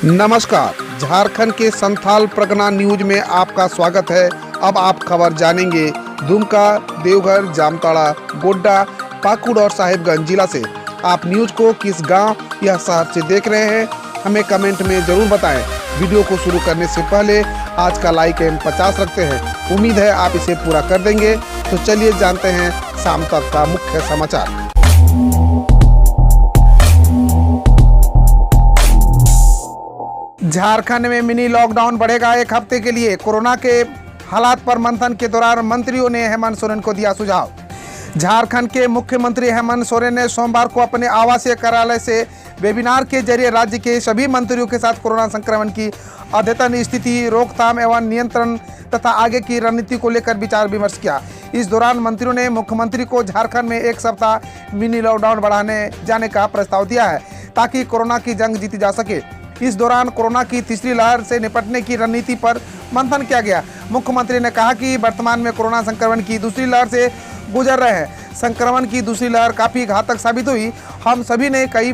नमस्कार, झारखंड के संथाल परगना न्यूज में आपका स्वागत है। अब आप खबर जानेंगे दुमका, देवघर, जामताड़ा, गोड्डा, पाकुड़ और साहिबगंज जिला से। आप न्यूज को किस गांव या शहर से देख रहे हैं, हमें कमेंट में जरूर बताएं। वीडियो को शुरू करने से पहले आज का लाइक एम 50 रखते हैं। उम्मीद है आप इसे पूरा कर देंगे। तो चलिए जानते हैं शाम तक का मुख्य समाचार। झारखंड में मिनी लॉकडाउन बढ़ेगा 1 हफ्ते के लिए। कोरोना के हालात पर मंथन के दौरान मंत्रियों ने हेमंत सोरेन को दिया सुझाव। झारखंड के मुख्यमंत्री हेमंत सोरेन ने सोमवार को अपने आवासीय कार्यालय से वेबिनार के जरिए राज्य के सभी मंत्रियों के साथ कोरोना संक्रमण की अद्यतन स्थिति, रोकथाम एवं नियंत्रण तथा आगे की रणनीति को लेकर विचार विमर्श किया। इस दौरान मंत्रियों ने मुख्यमंत्री को झारखंड में 1 सप्ताह मिनी लॉकडाउन बढ़ाने जाने का प्रस्ताव दिया है ताकि कोरोना की जंग जीती जा सके। इस दौरान कोरोना की तीसरी लहर से निपटने की रणनीति पर मंथन किया गया। मुख्यमंत्री ने कहा कि वर्तमान में कोरोना संक्रमण की दूसरी लहर से गुजर रहे हैं। संक्रमण की दूसरी लहर काफ़ी घातक साबित हुई। हम सभी ने कई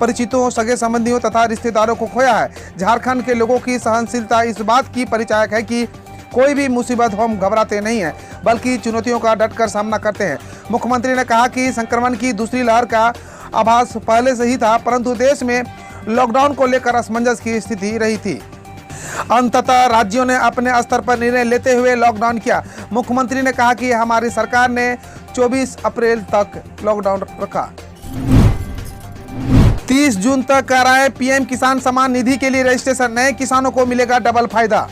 परिचितों, सगे संबंधियों तथा रिश्तेदारों को खोया है। झारखंड के लोगों की सहनशीलता इस बात की परिचायक है कि कोई भी मुसीबत हम घबराते नहीं हैं, बल्कि चुनौतियों का डटकर सामना करते हैं। मुख्यमंत्री ने कहा कि संक्रमण की दूसरी लहर का आभास पहले से ही था, परंतु देश में लॉकडाउन को लेकर असमंजस की स्थिति रही थी। अंततः राज्यों ने अपने स्तर पर निर्णय लेते हुए लॉकडाउन किया। मुख्यमंत्री ने कहा कि हमारी सरकार ने 24 अप्रैल तक लॉकडाउन रखा। 30 जून तक कराए पीएम किसान सम्मान निधि के लिए रजिस्ट्रेशन। नए किसानों को मिलेगा डबल फायदा।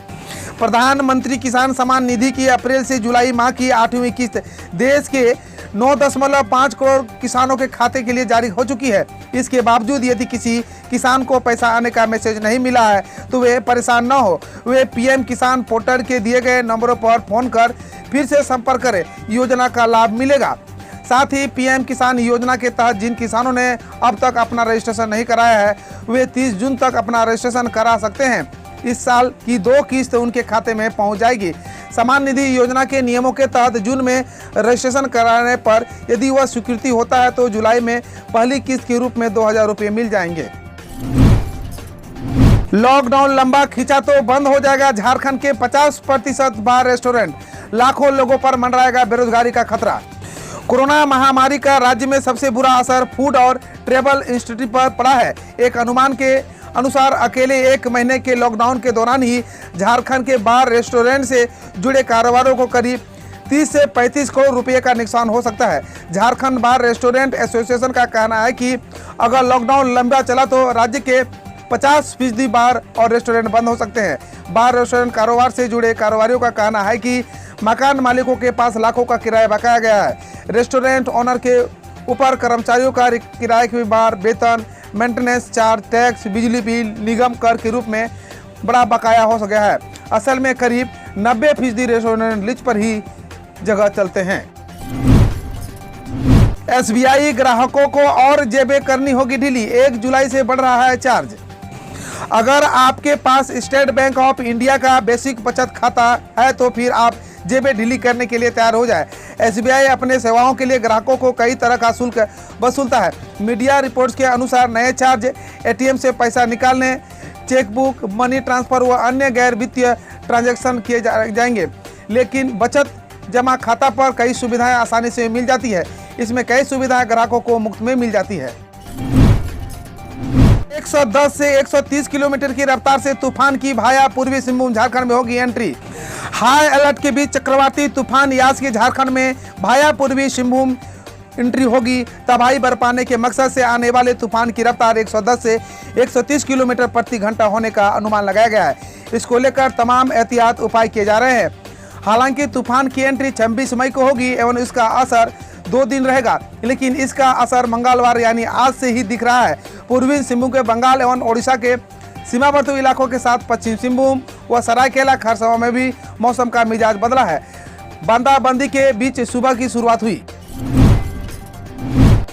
प्रधानमंत्री किसान सम्मान निधि की अप्रैल से जुलाई माह की 8वीं किस्त देश के 9.5 करोड़ किसानों के खाते के लिए जारी हो चुकी है। इसके बावजूद यदि किसी किसान को पैसा आने का मैसेज नहीं मिला है तो वे परेशान न हो। वे पीएम किसान पोर्टल के दिए गए नंबरों पर फोन कर फिर से संपर्क करें। योजना का लाभ मिलेगा। साथ ही पीएम किसान योजना के तहत जिन किसानों ने अब तक अपना रजिस्ट्रेशन नहीं कराया है वे 30 जून तक अपना रजिस्ट्रेशन करा सकते हैं। इस साल की 2 किस्त उनके खाते में पहुंच जाएगी। सम्मान निधि योजना के नियमों के तहत जून में रजिस्ट्रेशन कराने पर यदि वह स्वीकृति होता है तो जुलाई में पहली किस्त के रूप में 2000 रुपये मिल जाएंगे। लॉकडाउन लंबा खींचा तो बंद हो जाएगा झारखंड के 50% बार रेस्टोरेंट। लाखों लोगों पर मंडराएगा बेरोजगारी का खतरा। कोरोना महामारी का राज्य में सबसे बुरा असर फूड और ट्रेवल इंडस्ट्री पर पड़ा है। एक अनुमान के अनुसार अकेले 1 महीने के लॉकडाउन के दौरान ही झारखंड के बार रेस्टोरेंट से जुड़े कारोबारों को करीब 30 से 35 करोड़ रुपए का नुकसान हो सकता है। झारखंड बार रेस्टोरेंट एसोसिएशन का कहना है कि अगर लॉकडाउन लंबा चला तो राज्य के 50% बार और रेस्टोरेंट बंद हो सकते हैं। बार रेस्टोरेंट कारोबार से जुड़े कारोबारियों का कहना है कि मकान मालिकों के पास लाखों का किराया बकाया गया है। रेस्टोरेंट ओनर के ऊपर कर्मचारियों का किराए के बार, वेतन, मेंटेनेंस चार्ज, टैक्स, बिजली बिल, निगम कर के रूप में बड़ा बकाया हो गया है। असल में करीब 90% रेस्टोरेंट लीज पर ही जगह चलते हैं। एसबीआई ग्राहकों को और जेबें करनी होगी ढीली। 1 जुलाई से बढ़ रहा है चार्ज। अगर आपके पास स्टेट बैंक ऑफ इंडिया का बेसिक बचत खाता है तो फिर आप जेबें ढीली करने के लिए तैयार हो जाए। एसबीआई अपने सेवाओं के लिए ग्राहकों को कई तरह का शुल्क वसूलता है। मीडिया रिपोर्ट्स के अनुसार नए चार्ज एटीएम से पैसा निकालने, चेकबुक, मनी ट्रांसफर व अन्य गैर वित्तीय ट्रांजैक्शन किए जाएंगे। लेकिन बचत जमा खाता पर कई सुविधाएं आसानी से मिल जाती है। इसमें कई सुविधाएं ग्राहकों को मुफ्त में मिल जाती है। 110 से 130 किलोमीटर की रफ्तार से तूफान की भाया पूर्वी सिंहभूम झारखंड में होगी एंट्री। हाई अलर्ट के बीच चक्रवाती तूफान यास की झारखंड में भाया पूर्वी सिंहभूम एंट्री होगी। तबाही बरपाने के मकसद से आने वाले तूफान की रफ्तार 110 से 130 किलोमीटर प्रति घंटा होने का अनुमान लगाया गया है। इसको लेकर तमाम एहतियात उपाय किए जा रहे हैं। हालांकि तूफान की एंट्री 26 मई को होगी एवं इसका असर 2 दिन रहेगा, लेकिन इसका असर मंगलवार यानी आज से ही दिख रहा है। पूर्वी सिंहभूम के बंगाल एवं ओडिशा के सीमावर्ती इलाकों के साथ पश्चिम सिंहभूम व सरायकेला खरसावां में भी मौसम का मिजाज बदला है। बंदाबंदी के बीच सुबह की शुरुआत हुई।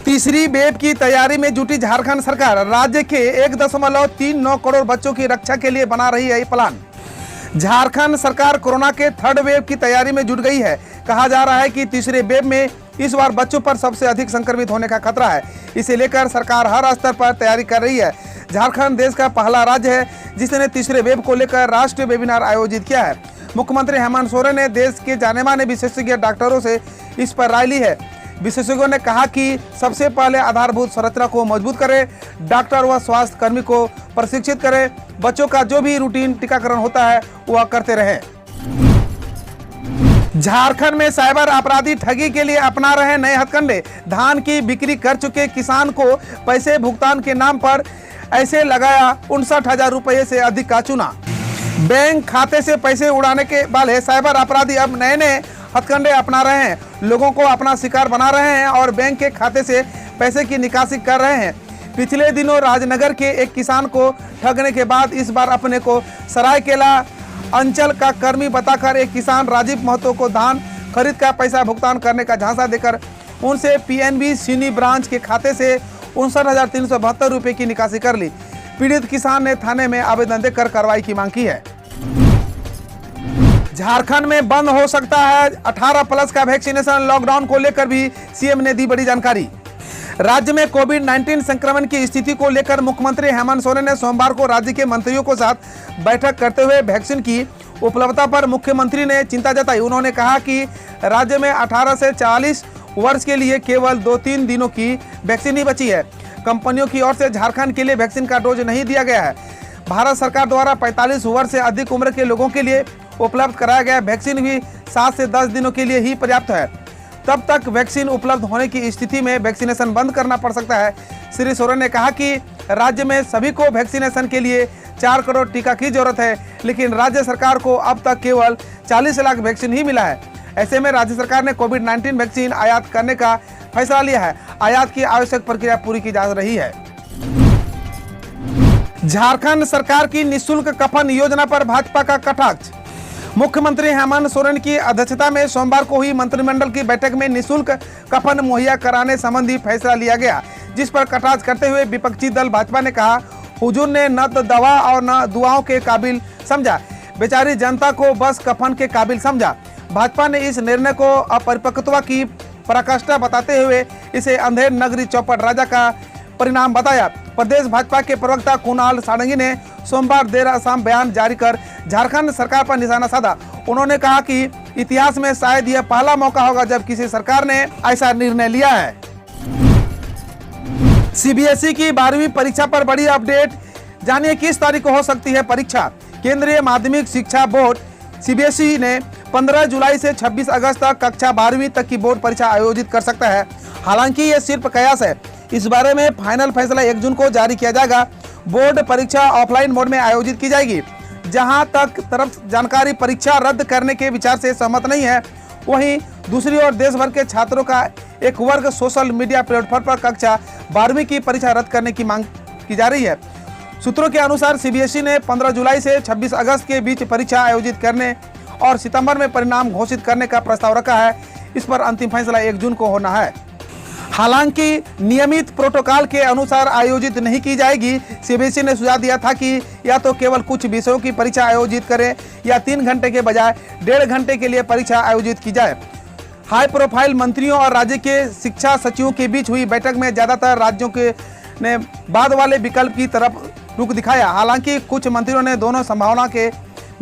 तीसरी वेव की तैयारी में जुटी झारखंड सरकार। राज्य के 1.39 करोड़ बच्चों की रक्षा के लिए बना रही है ये प्लान। झारखंड सरकार कोरोना के 3rd वेव की तैयारी में जुट गई है। कहा जा रहा है कि तीसरे वेव में इस बार बच्चों पर सबसे अधिक संक्रमित होने का खतरा है। इसे लेकर सरकार हर स्तर पर तैयारी कर रही है। झारखंड देश का पहला राज्य है जिसने तीसरे वेव को लेकर राष्ट्रीय वेबिनार आयोजित किया है। मुख्यमंत्री हेमंत सोरेन ने देश के जाने माने विशेषज्ञ डॉक्टरों से इस पर राय ली है। विशेषज्ञों ने कहा कि सबसे पहले आधारभूत संरचना को मजबूत करें, डॉक्टर व स्वास्थ्य कर्मी को प्रशिक्षित करें, बच्चों का जो भी रूटीन टीकाकरण होता है वह करते रहें। झारखंड में साइबर अपराधी ठगी के लिए अपना रहे नए हथकंडे। धान की बिक्री कर चुके किसान को पैसे भुगतान के नाम पर ऐसे लगाया 59,000 रुपये से अधिक का चूना। बैंक खाते से पैसे उड़ाने के वाले साइबर अपराधी अब नए नए हथकंडे अपना रहे हैं, लोगों को अपना शिकार बना रहे हैं और बैंक के खाते से पैसे की निकासी कर रहे हैं। पिछले दिनों राजनगर के एक किसान को ठगने के बाद इस बार अपने को सरायकेला अंचल का कर्मी बताकर एक किसान राजीव महतो को धान खरीद का पैसा भुगतान करने का झांसा देकर उनसे पीएनबी सीनी ब्रांच के खाते से 59,372 रुपये की निकासी कर ली। पीड़ित किसान ने थाने में आवेदन देकर कार्रवाई की मांग की है। झारखंड में बंद हो सकता है 18+ का वैक्सीनेशन। लॉकडाउन को लेकर भी सीएम ने दी बड़ी जानकारी। राज्य में कोविड-19 संक्रमण की स्थिति को लेकर मुख्यमंत्री हेमंत सोरेन ने सोमवार को राज्य के मंत्रियों के साथ बैठक करते हुए वैक्सीन की उपलब्धता पर मुख्यमंत्री ने चिंता जताई। उन्होंने कहा कि राज्य में 18 से 40 वर्ष के लिए केवल 2-3 दिनों की वैक्सीन ही बची है। कंपनियों की ओर से झारखंड के लिए वैक्सीन का डोज नहीं दिया गया है। भारत सरकार द्वारा 45 वर्ष से अधिक उम्र के लोगों के लिए उपलब्ध कराया गया वैक्सीन भी 7 से 10 दिनों के लिए ही पर्याप्त है। तब तक वैक्सीन उपलब्ध होने की स्थिति में वैक्सीनेशन बंद करना पड़ सकता है। श्री सोरेन ने कहा कि राज्य में सभी को वैक्सीनेशन के लिए 4 करोड़ टीका की जरूरत है, लेकिन राज्य सरकार को अब तक केवल 40 लाख वैक्सीन ही मिला है। ऐसे में राज्य सरकार ने कोविड-19 वैक्सीन आयात करने का फैसला लिया है। आयात की आवश्यक प्रक्रिया पूरी की जा रही है। झारखंड सरकार की निःशुल्क कफन योजना पर भाजपा का कटाक्ष। मुख्यमंत्री हेमंत सोरेन की अध्यक्षता में सोमवार को हुई मंत्रिमंडल की बैठक में निःशुल्क कफन मुहैया कराने संबंधी फैसला लिया गया, जिस पर कटाक्ष करते हुए विपक्षी दल भाजपा ने कहा, हुजूर ने न तो दवा और न दुआओं के काबिल समझा, बेचारी जनता को बस कफन के काबिल समझा। भाजपा ने इस निर्णय को अपरिपक्वता की पराकाष्ठा बताते हुए इसे अंधेर नगरी चौपट राजा का परिणाम बताया। प्रदेश भाजपा के प्रवक्ता कुणाल सारंगी ने सोमवार देर शाम बयान जारी कर झारखंड सरकार पर निशाना साधा। उन्होंने कहा कि इतिहास में शायद यह पहला मौका होगा जब किसी सरकार ने ऐसा निर्णय लिया है। सीबीएसई की 12वीं परीक्षा पर बड़ी अपडेट। जानिए किस तारीख को हो सकती है परीक्षा। केंद्रीय माध्यमिक शिक्षा बोर्ड सीबीएसई ने 15 जुलाई से 26 अगस्त तक कक्षा 12वीं तक की बोर्ड परीक्षा आयोजित कर सकता है। हालांकि ये सिर्फ कयास है। इस बारे में फाइनल फैसला 1 जून को जारी किया जाएगा। बोर्ड परीक्षा ऑफलाइन मोड में आयोजित की जाएगी। जहां तक तरफ जानकारी परीक्षा रद्द करने के विचार से सहमत नहीं है, वहीं दूसरी ओर देश भर के छात्रों का एक वर्ग सोशल मीडिया प्लेटफॉर्म पर कक्षा 12वीं की परीक्षा रद्द करने की मांग की जा रही है। सूत्रों के अनुसार सीबीएसई ने 15 जुलाई से 26 अगस्त के बीच परीक्षा आयोजित करने और सितंबर में परिणाम घोषित करने का प्रस्ताव रखा है। इस पर अंतिम फैसला 1 जून को होना है। हालांकि नियमित प्रोटोकॉल के अनुसार आयोजित नहीं की जाएगी। सीबीएसई ने सुझाव दिया था कि या तो केवल कुछ विषयों की परीक्षा आयोजित करें या 3 घंटे के बजाय 1.5 घंटे के लिए परीक्षा आयोजित की जाए। हाई प्रोफाइल मंत्रियों और राज्य के शिक्षा सचिवों के बीच हुई बैठक में ज्यादातर राज्यों के ने बाद वाले विकल्प की तरफ रुख दिखाया। हालांकि कुछ मंत्रियों ने दोनों संभावना के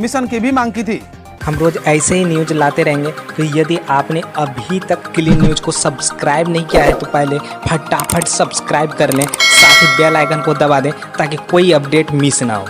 मिशन की भी मांग की थी। हम रोज ऐसे ही न्यूज लाते रहेंगे, तो यदि आपने अभी तक क्लीन न्यूज को सब्सक्राइब नहीं किया है तो पहले फटाफट सब्सक्राइब कर लें, साथ ही बेल आइकन को दबा दें ताकि कोई अपडेट मिस ना हो।